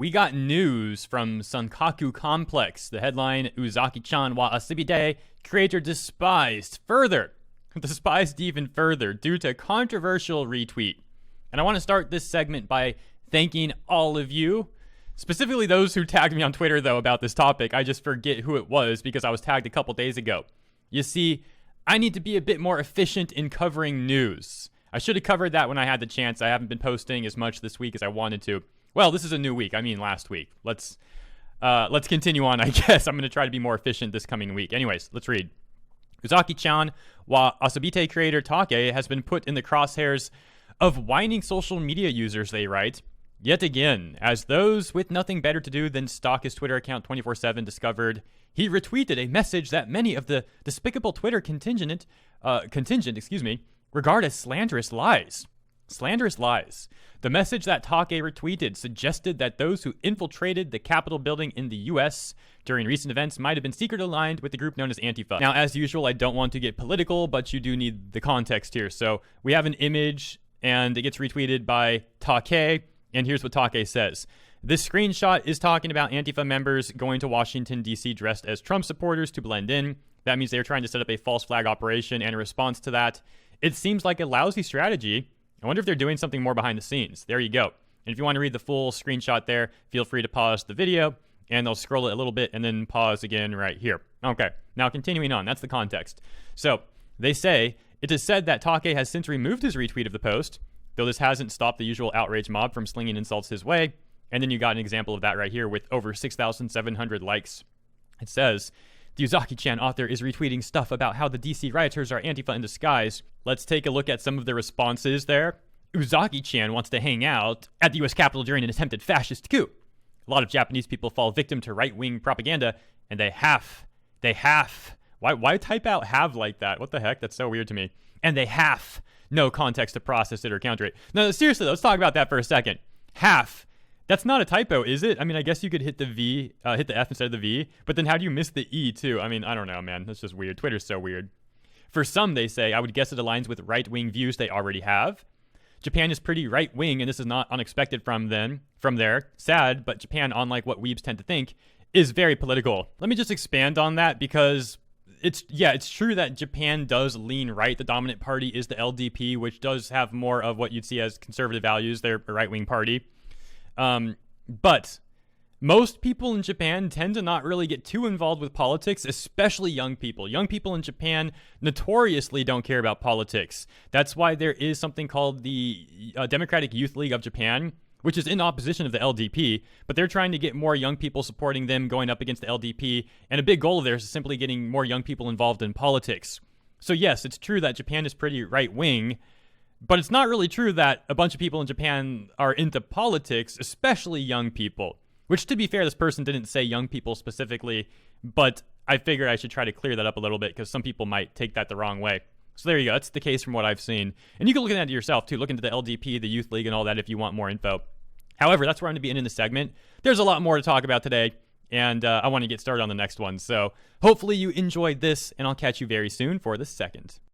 we got news from Sankaku Complex. The headline, Uzaki-chan wa Asibite, creator despised even further due to controversial retweet. And I want to start this segment by thanking all of you, specifically those who tagged me on Twitter, though, about this topic. I just forget who it was because I was tagged a couple days ago. You see, I need to be a bit more efficient in covering news. I should have covered that when I had the chance. I haven't been posting as much this week as I wanted to. Well, this is a new week. I mean, last week. Let's continue on, I guess. I'm going to try to be more efficient this coming week. Anyways, let's read. Uzaki-chan wa Asibite creator Take has been put in the crosshairs of whining social media users, they write. Yet again, as those with nothing better to do than stalk his Twitter account 24/7 discovered, he retweeted a message that many of the despicable Twitter contingent, regard as slanderous lies. Slanderous lies. The message that Take retweeted suggested that those who infiltrated the Capitol building in the U.S. during recent events might have been secretly aligned with the group known as Antifa. Now, as usual, I don't want to get political, but you do need the context here. So we have an image, and it gets retweeted by Take, and here's what Take says. This screenshot is talking about Antifa members going to Washington, D.C. dressed as Trump supporters to blend in. That means they're trying to set up a false flag operation, and in response to that, it seems like a lousy strategy. I wonder if they're doing something more behind the scenes. There you go. And if you want to read the full screenshot there, feel free to pause the video, and they'll scroll it a little bit and then pause again right here. Okay, now continuing on. That's the context. So they say, it is said that Take has since removed his retweet of the post, though this hasn't stopped the usual outrage mob from slinging insults his way. And then you got an example of that right here with over 6,700 likes. It says, the Uzaki-chan author is retweeting stuff about how the DC rioters are Antifa in disguise. Let's take a look at some of the responses there. Uzaki-chan wants to hang out at the US Capitol during an attempted fascist coup. A lot of Japanese people fall victim to right-wing propaganda, and they have. Why type out have like that? What the heck? That's so weird to me. And they have no context to process it or counter it. No, seriously, let's talk about that for a second. Half. That's not a typo, is it? I mean, I guess you could hit the F instead of the V, but then how do you miss the E too? I mean, I don't know, man. That's just weird. Twitter's so weird. For some, they say, I would guess it aligns with right-wing views they already have. Japan is pretty right-wing, and this is not unexpected from there. Sad, but Japan, unlike what weebs tend to think, is very political. Let me just expand on that because it's true that Japan does lean right. The dominant party is the LDP, which does have more of what you'd see as conservative values. They're a right-wing party. But most people in Japan tend to not really get too involved with politics, especially young people. Young people in Japan notoriously don't care about politics. That's why there is something called the Democratic Youth League of Japan, which is in opposition of the LDP, but they're trying to get more young people supporting them going up against the LDP, and a big goal of theirs is simply getting more young people involved in politics. So yes, it's true that Japan is pretty right-wing, but it's not really true that a bunch of people in Japan are into politics, especially young people. Which, to be fair, this person didn't say young people specifically, but I figured I should try to clear that up a little bit because some people might take that the wrong way. So there you go. That's the case from what I've seen. And you can look at that yourself, too. Look into the LDP, the Youth League, and all that if you want more info. However, that's where I'm going to be in the segment. There's a lot more to talk about today, and I want to get started on the next one. So hopefully you enjoyed this, and I'll catch you very soon for the second.